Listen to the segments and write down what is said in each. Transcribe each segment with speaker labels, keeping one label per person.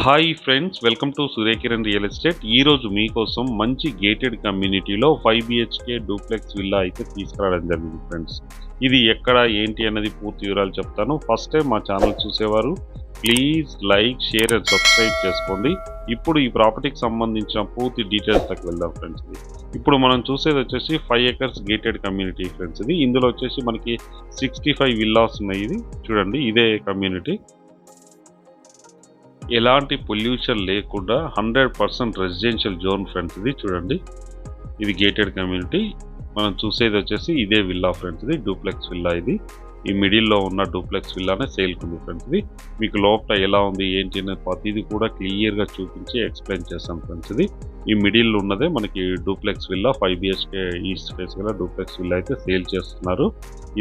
Speaker 1: Hi friends, welcome to Surya Kiran real estate. ఈరోజు మీకోసం మంచి గేటెడ్ కమ్యూనిటీలో 5 బిహెచ్కే డూప్లెక్స్ విల్లా అయితే తీసుకురావడం జరిగింది ఫ్రెండ్స్. ఇది ఎక్కడ ఏంటి అన్నది పూర్తి వివరాలు చెప్తాను. ఫస్ట్ టైం మా ఛానల్ చూసేవారు please like, share and subscribe చేసుకోండి. ఇప్పుడు ఈ ప్రాపర్టీకి సంబంధించిన పూర్తి డీటెయిల్స్కి వెళ్దాం ఫ్రెండ్స్. ఇప్పుడు మనం చూసేది వచ్చేసి 5 ఎకర్స్ గేటెడ్ కమ్యూనిటీ ఫ్రెండ్స్. ఇందులో వచ్చేసి మనకి 65 విల్లాస్ ఉన్నాయి. ఇది చూడండి, ఇదే కమ్యూనిటీ. ఎలాంటి పొల్యూషన్ లేకుండా 100% రెసిడెన్షియల్ జోన్ ఫ్రెండ్స్. ఇది చూడండి, ఇది గేటెడ్ కమ్యూనిటీ. మనం చూసేది వచ్చేసి ఇదే విల్లా ఫ్రెండ్స్. ఇది డూప్లెక్స్ విల్లా. ఇది ఈ మిడిల్లో ఉన్న డూప్లెక్స్ విల్లానే సేల్కి ఉంది ఫ్రెండ్స్. ఇది మీకు లోపల ఎలా ఉంది ఏంటి అనేది ప్రతిది కూడా క్లియర్గా చూపించి ఎక్స్ప్లెయిన్ చేస్తాం ఫ్రెండ్స్. ఇది ఈ మిడిల్ ఉన్నదే మనకి duplex villa, 5 BHK east face గల డూప్లెక్స్ విల్లా అయితే సేల్ చేస్తున్నారు.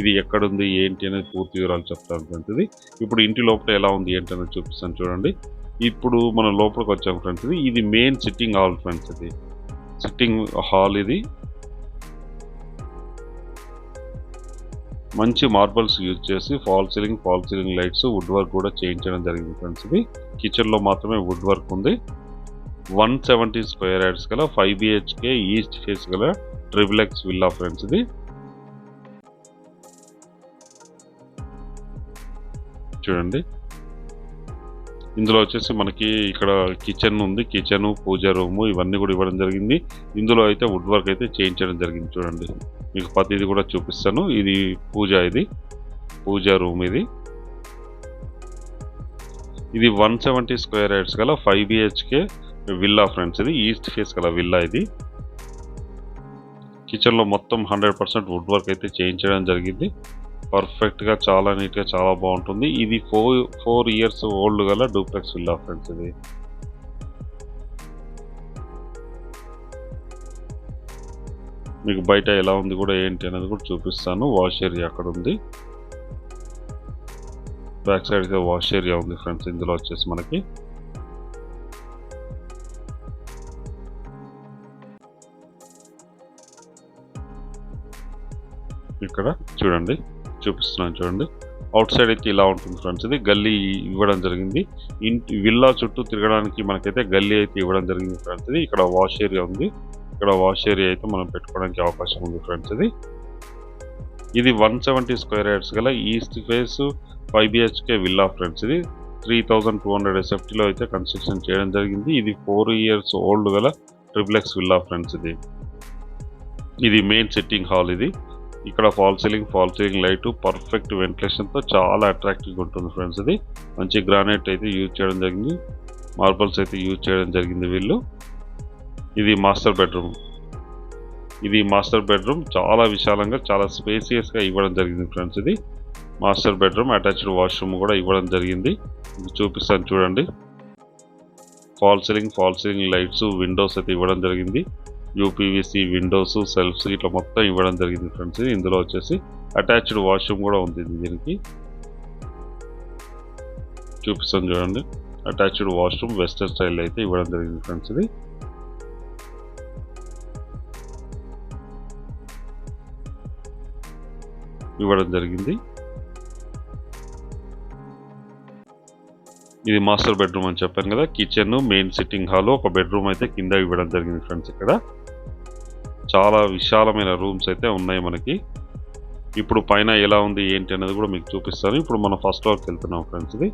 Speaker 1: ఇది ఎక్కడుంది ఏంటి అనేది పూర్తి వివరాలు చెప్తాను ఫ్రెండ్స్. ఇది ఇప్పుడు ఇంటి లోపల ఎలా ఉంది ఏంటి అనేది చూపిస్తాను చూడండి. ఇప్పుడు మనం లోపలికి వచ్చాము ఫ్రెండ్స్. ఇది మెయిన్ సిట్టింగ్ హాల్ ఫ్రెండ్స్. ఇది సిట్టింగ్ హాల్. ఇది మంచి మార్బల్స్ యూజ్ చేసి fall ceiling lights, wood work కూడా చేయించడం జరిగింది ఫ్రెండ్స్. ఇది కిచెన్లో మాత్రమే వుడ్ వర్క్ ఉంది. 170 స్క్వేర్ యార్డ్స్ గల 5 బిహెచ్కే ఈస్ట్ ఫేస్ గల ట్రిపుల్ విల్లా ఫ్రెండ్స్. ఇది చూడండి, ఇందులో వచ్చేసి మనకి ఇక్కడ కిచెన్ ఉంది. కిచెన్, పూజ రూము ఇవన్నీ కూడా ఇవ్వడం జరిగింది. ఇందులో అయితే వుడ్ వర్క్ అయితే చేయించడం జరిగింది. చూడండి, మీకు ప్రతిది కూడా చూపిస్తాను. ఇది పూజ రూమ్. ఇది 170 స్క్వేర్ యార్డ్స్ గల 5 బిహెచ్కే విల్లా ఫ్రెండ్స్. ఇది ఈస్ట్ ఫేస్ గల విల్లా. ఇది కిచెన్లో మొత్తం 100% వుడ్ వర్క్ అయితే చేయించడం జరిగింది. పర్ఫెక్ట్గా, చాలా నీట్గా, చాలా బాగుంటుంది. ఇది 4 ఇయర్స్ ఓల్డ్ గల డూప్లెక్స్ విల్లా ఫ్రెండ్స్. ఇది మీకు బయట ఎలా ఉంది కూడా ఏంటి అనేది కూడా చూపిస్తాను. వాష్ ఏరియా అక్కడ ఉంది, బ్యాక్ సైడ్గా వాష్ ఏరియా ఉంది ఫ్రెండ్స్. ఇందులో వచ్చేసి మనకి ఇక్కడ చూడండి, చూపిస్తున్నాను చూడండి. అవుట్ సైడ్ అయితే ఇలా ఉంటుంది ఫ్రెండ్స్. ఇది గల్లీ ఇవ్వడం జరిగింది. ఇంటి విల్లా చుట్టూ తిరగడానికి మనకైతే గల్లీ అయితే ఇవ్వడం జరిగింది ఫ్రెండ్స్. ఇది ఇక్కడ వాష్ ఏరియా ఉంది. ఇక్కడ వాష్ ఏరియా అయితే మనం పెట్టుకోవడానికి అవకాశం ఉంది ఫ్రెండ్స్. ఇది 170 స్క్వేర్ యార్డ్స్ గల east face 5 BHK villa friends. ఇది 3200 SFTలో అయితే కన్స్ట్రక్షన్ చేయడం జరిగింది. ఇది 4 ఇయర్స్ ఓల్డ్ గల ట్రిపుల్ విల్లా ఫ్రెండ్స్. ఇది మెయిన్ సిట్టింగ్ హాల్. ఇది ఇక్కడ ఫాల్ సీలింగ్ లైట్, పర్ఫెక్ట్ వెంటిలేషన్తో చాలా అట్రాక్టివ్గా ఉంటుంది ఫ్రెండ్స్. ఇది మంచి గ్రానైట్ అయితే యూజ్ చేయడం జరిగింది, మార్బల్స్ అయితే యూజ్ చేయడం జరిగింది వీళ్ళు. ఇది మాస్టర్ బెడ్రూమ్. చాలా విశాలంగా, చాలా స్పేసియస్గా ఇవ్వడం జరిగింది ఫ్రెండ్స్. ఇది మాస్టర్ బెడ్రూమ్, అటాచ్డ్ వాష్రూమ్ కూడా ఇవ్వడం జరిగింది. ఇది చూపిస్తాను చూడండి. ఫాల్ సీలింగ్ లైట్స్, విండోస్ అయితే ఇవ్వడం జరిగింది. యూపీవీసీ విండోస్, సెల్ఫ్స్ ఇట్లా మొత్తం ఇవ్వడం జరిగింది ఫ్రెండ్స్. ఇందులో వచ్చేసి అటాచ్డ్ వాష్రూమ్ కూడా ఉంది. దీనికి చూపిస్తాను చూడండి. అటాచ్డ్ వాష్రూమ్ వెస్టర్న్ స్టైల్ అయితే ఇవ్వడం జరిగింది ఫ్రెండ్స్. ఇది ఇవ్వడం జరిగింది. ఇది మాస్టర్ బెడ్రూమ్ అని చెప్పాను కదా. కిచెన్, మెయిన్ సిట్టింగ్ హాల్, ఒక బెడ్రూమ్ అయితే కింద ఇవ్వడం జరిగింది ఫ్రెండ్స్. ఇక్కడ చాలా విశాలమైన రూమ్స్ అయితే ఉన్నాయి మనకి. ఇప్పుడు పైన ఎలా ఉంది ఏంటి అనేది కూడా మీకు చూపిస్తాను. ఇప్పుడు మనం ఫస్ట్ ఫ్లోర్కి వెళ్తున్నాం ఫ్రెండ్స్. ఇది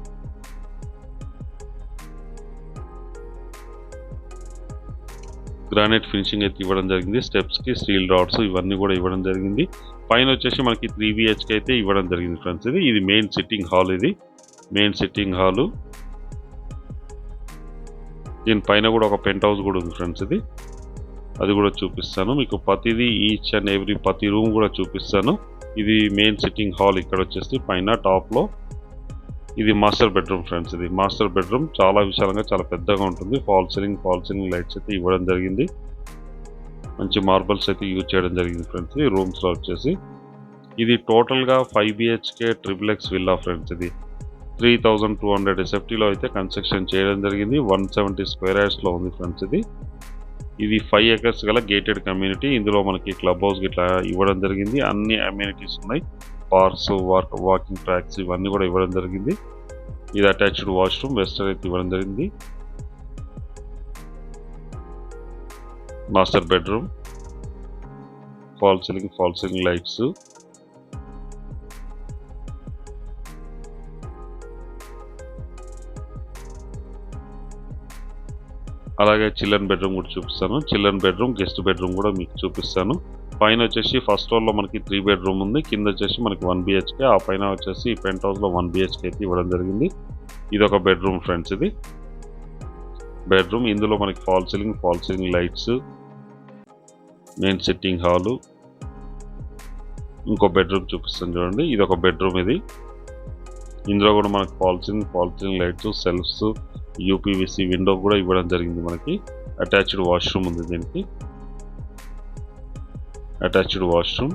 Speaker 1: గ్రానైట్ ఫినిషింగ్ అయితే ఇవ్వడం జరిగింది. స్టెప్స్కి స్టీల్ రాడ్స్ ఇవన్నీ కూడా ఇవ్వడం జరిగింది. పైన వచ్చేసి మనకి 3 బిహెచ్కే అయితే ఇవ్వడం జరిగింది ఫ్రెండ్స్. ఇది మెయిన్ సిట్టింగ్ హాల్. ఇది మెయిన్ సిట్టింగ్ హాలు. దీనిపైన కూడా ఒక పెంట్ హౌస్ కూడా ఉంది ఫ్రెండ్స్. అది కూడా చూపిస్తాను మీకు. ప్రతిదీ ఈచ్ అండ్ ఎవ్రీ ప్రతి రూమ్ కూడా చూపిస్తాను. ఇది మెయిన్ సిట్టింగ్ హాల్. ఇక్కడ వచ్చేసి పైన టాప్లో ఇది మాస్టర్ బెడ్రూమ్ ఫ్రెండ్స్. ఇది మాస్టర్ బెడ్రూమ్ చాలా విశాలంగా, చాలా పెద్దగా ఉంటుంది. ఫాల్ సీలింగ్ లైట్స్ అయితే ఇవ్వడం జరిగింది. మంచి మార్బల్స్ అయితే యూజ్ చేయడం జరిగింది ఫ్రెండ్స్. ఈ రూమ్స్లో వచ్చేసి ఇది టోటల్గా 5 బిహెచ్కే ట్రిపుల్ విల్లా ఫ్రెండ్స్. ఇది 3200 SFTలో అయితే కన్స్ట్రక్షన్ చేయడం జరిగింది. 170 స్క్వేర్ యార్డ్స్లో ఉంది ఫ్రెండ్స్. ఇది 5 ఎకర్స్ గల గేటెడ్ కమ్యూనిటీ. ఇందులో మనకి క్లబ్ హౌస్ ఇట్లా ఇవ్వడం జరిగింది. అన్ని అమ్యూనిటీస్ ఉన్నాయి. పార్క్స్, వాకింగ్ ట్రాక్స్ ఇవన్నీ కూడా ఇవ్వడం జరిగింది. ఇది అటాచ్డ్ వాష్రూమ్, వెస్టర్న్ అయితే ఇవ్వడం జరిగింది. Master bedroom, fall ceiling lights, అలాగే చిల్డ్రన్ బెడ్రూమ్ కూడా చూపిస్తాను. చిల్డ్రన్ బెడ్రూమ్, గెస్ట్ బెడ్రూమ్ కూడా మీకు చూపిస్తాను. పైన వచ్చేసి ఫస్ట్ ఫ్లోర్లో మనకి 3 బెడ్రూమ్ ఉంది, కింద వచ్చేసి మనకి 1 BHK, ఆ పైన వచ్చేసి పెంట్ హౌస్లో 1 BHK అయితే ఇవ్వడం జరిగింది. ఇది ఒక బెడ్రూమ్ ఫ్రెండ్స్. ఇది బెడ్రూమ్, ఇందులో మనకి fall ceiling lights, main sitting hall. ఇంకో బెడ్రూమ్ చూపిస్తాను చూడండి, ఇది ఒక బెడ్రూమ్. ఇది ఇందులో కూడా మనకి fall ceiling lights, shelves, UPVC window కూడా ఇవ్వడం జరిగింది. మనకి అటాచ్డ్ వాష్రూమ్ ఉంది, దీనికి అటాచ్డ్ వాష్రూమ్,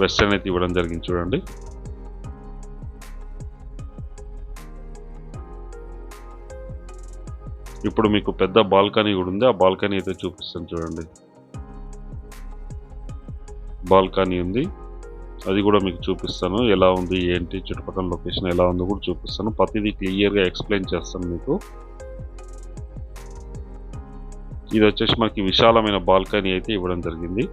Speaker 1: వెస్టర్న్ అయితే ఇవ్వడం జరిగింది చూడండి. ఇప్పుడు మీకు పెద్ద బాల్కనీ కూడా ఉంది, ఆ బాల్కనీ అయితే చూపిస్తాను చూడండి. బాల్కనీ ఉంది, అది కూడా మీకు చూపిస్తాను ఎలా ఉంది ఏంటి, చుట్టుపక్కల లొకేషన్ ఎలా ఉందో కూడా చూపిస్తాను. ప్రతిదీ క్లియర్గా ఎక్స్ప్లెయిన్ చేస్తాను మీకు. ఇది వచ్చేసి మనకి విశాలమైన బాల్కనీ అయితే ఇవ్వడం జరిగింది.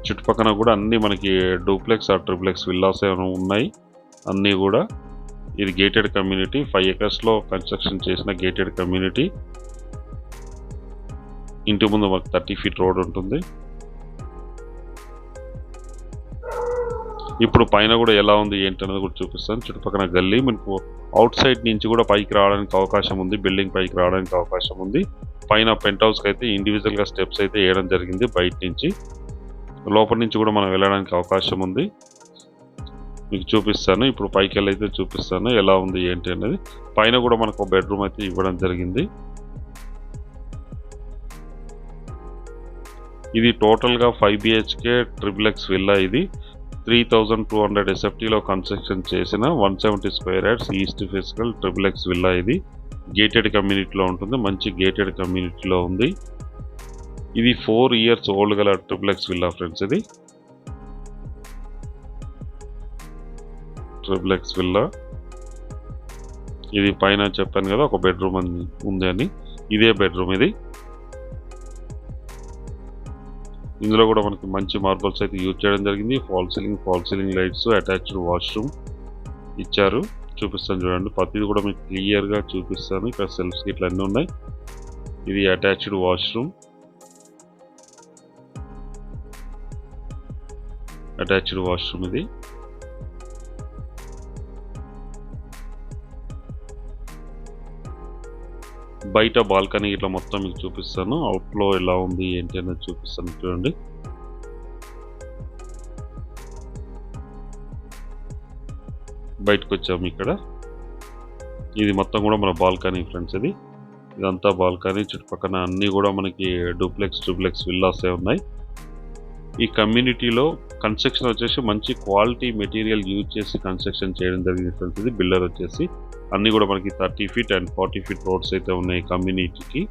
Speaker 1: చుట్టుపక్కల కూడా అన్ని మనకి డూప్లెక్స్ ఆర్ ట్రిప్లెక్స్ విల్లాస్ ఉన్నాయి అన్నీ కూడా. ఇది గేటెడ్ కమ్యూనిటీ, 5 acres కన్స్ట్రక్షన్ చేసిన గేటెడ్ కమ్యూనిటీ. ఇంటి ముందు మనకు 30 feet రోడ్ ఉంటుంది. ఇప్పుడు పైన కూడా ఎలా ఉంది ఏంటి అనేది కూడా చూపిస్తాను. చుట్టుపక్కల గల్లీ, మీకు అవుట్ సైడ్ నుంచి కూడా పైకి రావడానికి అవకాశం ఉంది, బిల్డింగ్ పైకి రావడానికి అవకాశం ఉంది. పైన పెంట్ హౌస్కి అయితే ఇండివిజువల్గా స్టెప్స్ అయితే వేయడం జరిగింది. బయట నుంచి లోపల నుంచి కూడా మనం వెళ్ళడానికి అవకాశం ఉంది, మీకు చూపిస్తాను. ఇప్పుడు పైకి వెళ్ళైతే చూపిస్తాను ఎలా ఉంది ఏంటి అనేది. పైన కూడా మనకు ఒక బెడ్రూమ్ అయితే ఇవ్వడం జరిగింది. ఇది టోటల్గా 5 BHK ట్రిప్లెక్స్ విల్లా. ఇది 3200 SFTలో కన్స్ట్రక్షన్ చేసిన 170 square yards ఈస్ట్ ఫేసికల్ ట్రిప్లెక్స్ విల్లా. ఇది గేటెడ్ కమ్యూనిటీలో ఉంటుంది, మంచి గేటెడ్ కమ్యూనిటీలో ఉంది. ఇది 4 years ఓల్డ్ గల ట్రిప్లెక్స్ విల్లా ఫ్రెండ్స్. ఇది ట్రిప్లెక్స్ విల్లా. ఇది పైన చెప్పాను కదా ఒక బెడ్రూమ్ ఉంది అని, ఇదే బెడ్రూమ్. ఇది ఇందులో కూడా మనకి మంచి మార్బల్స్ అయితే యూజ్ చేయడం జరిగింది. Fall ceiling lights, attached washroom ఇచ్చారు. చూపిస్తాను చూడండి, ప్రతిది కూడా మీకు క్లియర్గా చూపిస్తాను. ఇక్కడ సెల్ఫ్స్ ఇట్లా అన్నీ ఉన్నాయి. ఇది అటాచ్డ్ వాష్రూమ్, ఇది బయట బాల్కనీ ఇట్లా మొత్తం మీకు చూపిస్తాను. అవుట్లో ఎలా ఉంది ఏంటి అనేది చూపిస్తాను చూడండి. బయటకు వచ్చాము ఇక్కడ. ఇది మొత్తం కూడా మన బాల్కనీ ఫ్రెండ్స్. ఇదంతా బాల్కనీ. చుట్టుపక్కల అన్నీ కూడా మనకి ట్రిప్లెక్స్ విల్లాసే ఉన్నాయి. ఈ కమ్యూనిటీలో కన్స్ట్రక్షన్ వచ్చేసి మంచి క్వాలిటీ మెటీరియల్ యూజ్ చేసి కన్స్ట్రక్షన్ చేయడం జరిగింది ఫ్రెండ్స్. ఇది బిల్డర్ వచ్చేసి అన్నీ కూడా మనకి 30 feet and 40 feet రోడ్స్ అయితే ఉన్నాయి కమ్యూనిటీకి.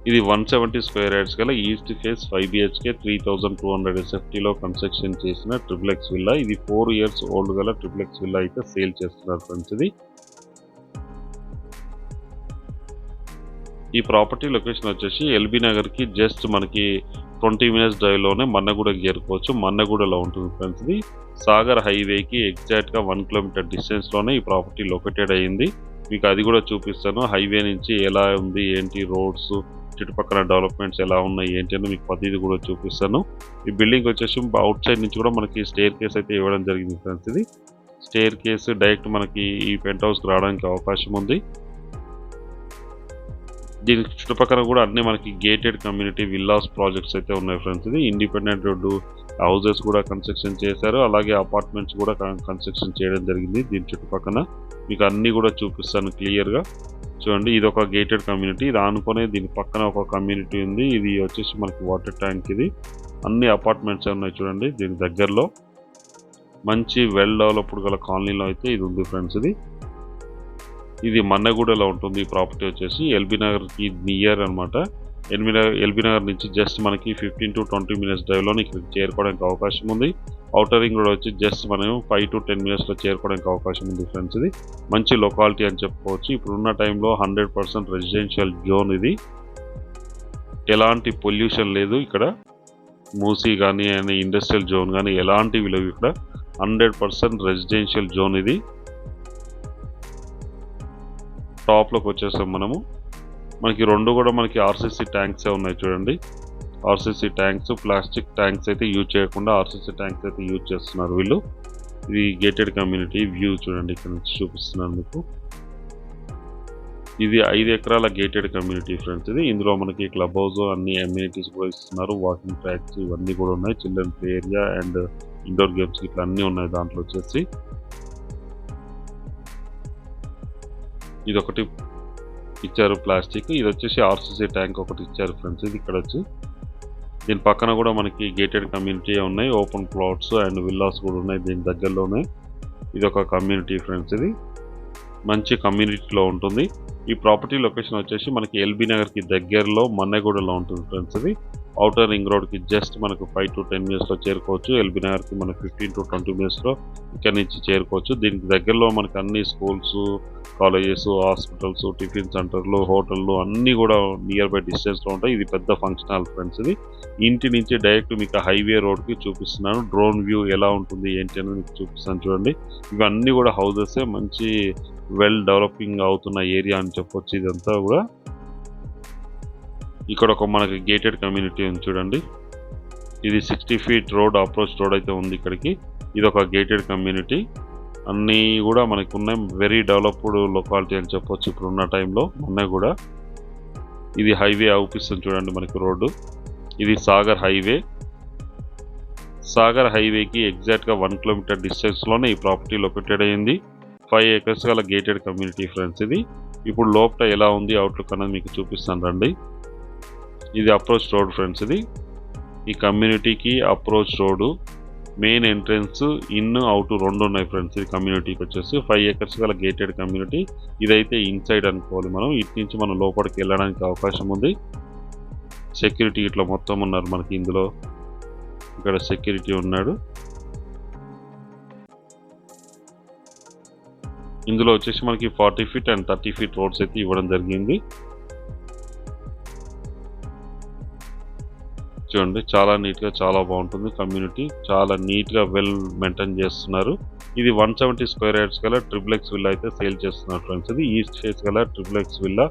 Speaker 1: ఇది 170 square yards గల ఈస్ట్ ఫేస్ 5 BHK 3200 SFTలో కన్స్ట్రక్షన్ చేసిన ట్రిప్లెక్స్ విల్లా. ఇది 4 years ఓల్డ్ గల ట్రిప్లెక్స్ విల్లా అయితే సేల్ చేస్తున్నారు ఫ్రెండ్స్. ఇది ఈ ప్రాపర్టీ లొకేషన్ వచ్చేసి ఎల్బీ నగర్కి జస్ట్ మనకి 20 minutes డ్రైవ్లోనే మన్నగూడకి చేరుకోవచ్చు. మన్నగూడలో ఉంటుంది ఫ్రెండ్స్. ఇది సాగర్ హైవేకి ఎగ్జాక్ట్గా 1 kilometer డిస్టెన్స్లోనే ఈ ప్రాపర్టీ లొకేటెడ్ అయ్యింది. మీకు అది కూడా చూపిస్తాను. హైవే నుంచి ఎలా ఉంది ఏంటి, రోడ్స్ చుట్టుపక్కల డెవలప్మెంట్స్ ఎలా ఉన్నాయి ఏంటి అని మీకు ప్రతిదీ కూడా చూపిస్తాను. ఈ బిల్డింగ్ వచ్చేసి అవుట్ సైడ్ నుంచి కూడా మనకి స్టేర్ కేస్ అయితే ఇవ్వడం జరిగింది ఫ్రెండ్స్. ఇది స్టేర్ కేస్ డైరెక్ట్ మనకి ఈ పెంట్ హౌస్కి రావడానికి అవకాశం ఉంది. దీని చుట్టుపక్కల కూడా అన్ని మనకి గేటెడ్ కమ్యూనిటీ విల్లాస్ ప్రాజెక్ట్స్ అయితే ఉన్నాయి ఫ్రెండ్స్. ఇది ఇండిపెండెంట్ హౌసెస్ కూడా కన్స్ట్రక్షన్ చేశారు, అలాగే అపార్ట్మెంట్స్ కూడా కన్స్ట్రక్షన్ చేయడం జరిగింది. దీని చుట్టుపక్కల మీకు అన్నీ కూడా చూపిస్తాను క్లియర్గా చూడండి. ఇది ఒక గేటెడ్ కమ్యూనిటీ. ఇది ఆనుకునే దీని పక్కన ఒక కమ్యూనిటీ ఉంది. ఇది వచ్చేసి మనకి వాటర్ ట్యాంక్. ఇది అన్ని అపార్ట్మెంట్స్ ఉన్నాయి చూడండి. దీని దగ్గరలో మంచి వెల్ డెవలప్డ్ గల కాలనీలో అయితే ఇది ఉంది ఫ్రెండ్స్. ఇది మన్నగూడలో ఉంటుంది. ఈ ప్రాపర్టీ వచ్చేసి ఎల్బీ నగర్కి నియర్ అనమాట. ఎల్బీ నగర్ నుంచి జస్ట్ మనకి 15 to 20 మినిట్స్ డ్రైవ్లో ఇక్కడికి చేరుకోవడానికి అవకాశం ఉంది. ఔటర్ రింగ్ రోడ్ వచ్చి జస్ట్ మనం 5 to 10 మినిట్స్లో చేరుకోవడానికి అవకాశం ఉంది ఫ్రెండ్స్. ఇది మంచి లొకాలిటీ అని చెప్పుకోవచ్చు. ఇప్పుడున్న టైంలో 100% రెసిడెన్షియల్ జోన్. ఇది ఎలాంటి పొల్యూషన్ లేదు ఇక్కడ. మూసీ కానీ ఇండస్ట్రియల్ జోన్ కానీ ఎలాంటివి లేవు ఇక్కడ. 100% రెసిడెన్షియల్ జోన్. ఇది టాప్లోకి వచ్చేసాం మనము. మనకి రెండు కూడా మనకి ఆర్సీసీ ట్యాంక్సే ఉన్నాయి చూడండి. ఆర్సీసీ ట్యాంక్స్, ప్లాస్టిక్ ట్యాంక్స్ అయితే యూజ్ చేయకుండా ఆర్సీసీ ట్యాంక్స్ అయితే యూజ్ చేస్తున్నారు వీళ్ళు. ఇది గేటెడ్ కమ్యూనిటీ వ్యూ చూడండి, ఇక్కడ నుంచి చూపిస్తున్నాను మీకు. ఇది 5 ఎకరాల గేటెడ్ కమ్యూనిటీ ఫ్రెండ్స్. ఇది ఇందులో మనకి క్లబ్ హౌస్, అన్ని అమ్యూనిటీస్ కూడా ఇస్తున్నారు. వాకింగ్ ట్రాక్స్ ఇవన్నీ కూడా ఉన్నాయి. Children play area and indoor games ఇట్లా అన్నీ ఉన్నాయి దాంట్లో వచ్చేసి. ఇది ఒకటి ఇచ్చారు ప్లాస్టిక్. ఇది వచ్చేసి ఆర్సీసీ ట్యాంక్ ఒకటి ఇచ్చారు ఫ్రెండ్స్. ఇది ఇక్కడ వచ్చి దీని పక్కన కూడా మనకి గేటెడ్ కమ్యూనిటీ ఉన్నాయి. ఓపెన్ ప్లాట్స్ అండ్ విల్లాస్ కూడా ఉన్నాయి దీని దగ్గరలోనే. ఇది ఒక కమ్యూనిటీ ఫ్రెండ్స్. ఇది మంచి కమ్యూనిటీలో ఉంటుంది. ఈ ప్రాపర్టీ లొకేషన్ వచ్చేసి మనకి ఎల్బీ నగర్కి దగ్గరలో మన్నెగూడలో ఉంటుంది ఫ్రెండ్స్. ఇది ఔటర్ రింగ్ రోడ్కి జస్ట్ మనకు 5 to 10 మినిట్స్లో చేరుకోవచ్చు. ఎల్బీ నగర్కి మనకు 15 to 20 మినిట్స్లో ఇక్కడ నుంచి చేరుకోవచ్చు. దీనికి దగ్గరలో మనకి అన్ని స్కూల్స్, కాలేజెస్, హాస్పిటల్స్, టిఫిన్ సెంటర్లు, హోటళ్ళు అన్నీ కూడా నియర్ బై డిస్టెన్స్లో ఉంటాయి. ఇది పెద్ద ఫంక్షన్ హాల్ ఫ్రెండ్స్. ఇది ఇంటి నుంచి డైరెక్ట్ మీకు హైవే రోడ్కి చూపిస్తున్నాను. డ్రోన్ వ్యూ ఎలా ఉంటుంది ఏంటి అనేది మీకు చూపిస్తాను చూడండి. ఇవన్నీ కూడా హౌసెస్, మంచి వెల్ డెవలపింగ్ అవుతున్న ఏరియా అని చెప్పొచ్చు. ఇదంతా కూడా ఇక్కడ ఒక మనకి గేటెడ్ కమ్యూనిటీ ఉంది చూడండి. ఇది 60 feet రోడ్, అప్రోచ్ రోడ్ అయితే ఉంది ఇక్కడికి. ఇది ఒక గేటెడ్ కమ్యూనిటీ. అన్నీ కూడా మనకు ఉన్నాయి. వెరీ డెవలప్డ్ లొకాలిటీ అని చెప్పొచ్చు ఇప్పుడున్న టైంలో. మొన్న కూడా ఇది హైవే అవుపిస్తుంది చూడండి మనకి రోడ్డు. ఇది సాగర్ హైవే. సాగర్ హైవేకి ఎగ్జాక్ట్గా 1 kilometer డిస్టెన్స్లోనే ఈ ప్రాపర్టీ లొకేటెడ్ అయ్యింది. 5 acres గల గేటెడ్ కమ్యూనిటీ ఫ్రెండ్స్. ఇది ఇప్పుడు లోపల ఎలా ఉంది అవుట్లుక్ అనేది మీకు చూపిస్తాను రండి. ఇది అప్రోచ్ రోడ్ ఫ్రెండ్స్. ఇది ఈ కమ్యూనిటీకి approach road, main entrance, in, out రెండు ఉన్నాయి ఫ్రెండ్స్. ఇది కమ్యూనిటీకి వచ్చేసి 5 acres గల గేటెడ్ కమ్యూనిటీ. ఇదైతే ఇన్సైడ్ అనుకోవాలి మనం. ఇటు నుంచి మనం లోపలికి వెళ్ళడానికి అవకాశం ఉంది. సెక్యూరిటీ ఇట్లా మొత్తం ఉన్నారు మనకి ఇందులో. ఇక్కడ సెక్యూరిటీ ఉన్నాడు. ఇందులో వచ్చేసి మనకి 40 feet అండ్ 30 feet రోడ్స్ అయితే ఇవ్వడం జరిగింది. చూడండి చాలా నీట్గా, చాలా బాగుంటుంది కమ్యూనిటీ. చాలా నీట్గా వెల్ మెయింటైన్ చేస్తున్నారు. ఇది 170 square yards గల ట్రిప్లెక్స్ విల్లా అయితే సేల్ చేస్తున్నారు ఫ్రెండ్స్. ఇది ఈస్ట్ ఫేస్ గల ట్రిప్లెక్స్ విల్లా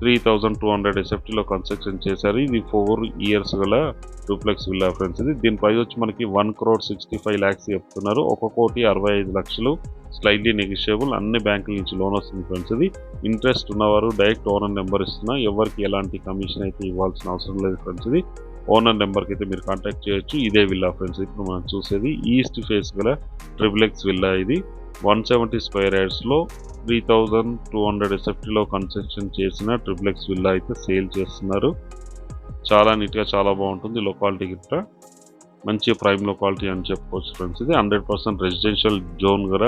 Speaker 1: 3200 SFTలో కన్స్ట్రక్షన్ చేశారు. ఇది 4 years గల డూప్లెక్స్ విల్లా ఫ్రెండ్స్. ఇది దీని ప్రైస్ వచ్చి మనకి 1,65 lakhs చెప్తున్నారు. 1,65,00,000 స్లైడ్లీ నెగిషియబుల్. అన్ని బ్యాంకుల నుంచి లోన్ వస్తుంది ఫ్రెండ్స్. ఇది ఇంట్రెస్ట్ ఉన్నవారు డైరెక్ట్ ఓనర్ నెంబర్ ఇస్తున్నా. ఎవరికి ఎలాంటి కమిషన్ అయితే ఇవ్వాల్సిన అవసరం లేదు ఫ్రెండ్స్. ఇది ఓనర్ నెంబర్కి అయితే మీరు కాంటాక్ట్ చేయొచ్చు. ఇదే విల్లా ఫ్రెండ్స్. ఇప్పుడు మనం చూసేది ఈస్ట్ ఫేస్ గల ట్రిప్లెక్స్ విల్లా. ఇది 170 square yardsలో 3200 SFTలో కన్స్ట్రక్షన్ చేసిన ట్రిప్లెక్స్ విల్లా అయితే సేల్ చేస్తున్నారు. చాలా నీట్గా, చాలా బాగుంటుంది. లొకాలిటీ గిట్ట మంచి ప్రైమ్ లొకాలిటీ అని చెప్పుకోవచ్చు ఫ్రెండ్స్. ఇది 100% రెసిడెన్షియల్ జోన్ గల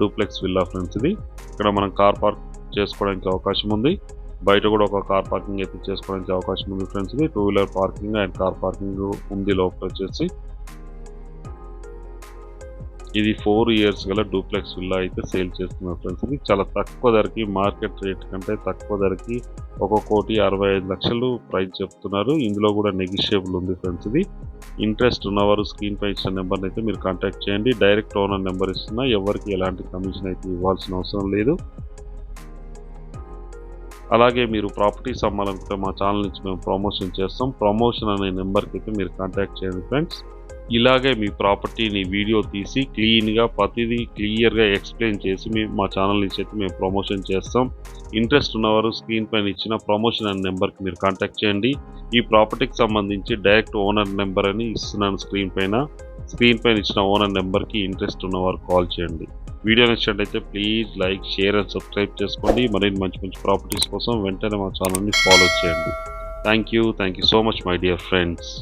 Speaker 1: డూప్లెక్స్ విల్లా ఫ్రెండ్స్. ఇది ఇక్కడ మనం కార్ పార్క్ చేసుకోవడానికి అవకాశం ఉంది. బయట కూడా ఒక కార్ పార్కింగ్ అయితే చేసుకోవడానికి అవకాశం ఉంది ఫ్రెండ్స్. ఇది 2-wheeler parking and car parking ఉంది లోపల వచ్చేసి. ఇది 4 years గల డూప్లెక్స్ విల్లా అయితే సేల్ చేస్తున్నారు ఫ్రెండ్స్. ఇది చాలా తక్కువ ధరకి, మార్కెట్ రేట్ కంటే తక్కువ ధరకి 1,65,00,000 ప్రైస్ చెప్తున్నారు. ఇందులో కూడా నెగిషియబుల్ ఉంది ఫ్రెండ్స్. ఇది ఇంట్రెస్ట్ ఉన్నవారు స్క్రీన్ పై ఇచ్చిన నెంబర్ని అయితే మీరు కాంటాక్ట్ చేయండి. డైరెక్ట్ ఓనర్ నెంబర్ ఇస్తున్నా. ఎవరికి ఎలాంటి కమిషన్ అయితే ఇవ్వాల్సిన అవసరం లేదు. అలాగే మీరు ప్రాపర్టీస్ అమ్మాలనుకుంటే మా ఛానల్ నుంచి మేము ప్రమోషన్ చేస్తాం. ప్రమోషన్ అనే నెంబర్కి అయితే మీరు కాంటాక్ట్ చేయండి ఫ్రెండ్స్. ఇలాగే మీ ప్రాపర్టీని వీడియో తీసి క్లీన్గా ప్రతిదీ క్లియర్గా ఎక్స్ప్లెయిన్ చేసి మా ఛానల్ నుంచి అయితే మేము ప్రమోషన్ చేస్తాం. ఇంట్రెస్ట్ ఉన్నవారు స్క్రీన్ పైన ఇచ్చిన ప్రమోషన్ అనే నెంబర్కి మీరు కాంటాక్ట్ చేయండి. ఈ ప్రాపర్టీకి సంబంధించి డైరెక్ట్ ఓనర్ నెంబర్ అని ఇస్తున్నాను స్క్రీన్ పైన ఇచ్చిన ఓనర్ నెంబర్కి ఇంట్రెస్ట్ ఉన్నవారు కాల్ చేయండి. వీడియో నచ్చినట్లయితే please like, share and subscribe చేసుకోండి. మరిన్ని మంచి మంచి ప్రాపర్టీస్ కోసం వెంటనే మా ఛానల్ని ఫాలో చేయండి. Thank you so much my dear friends.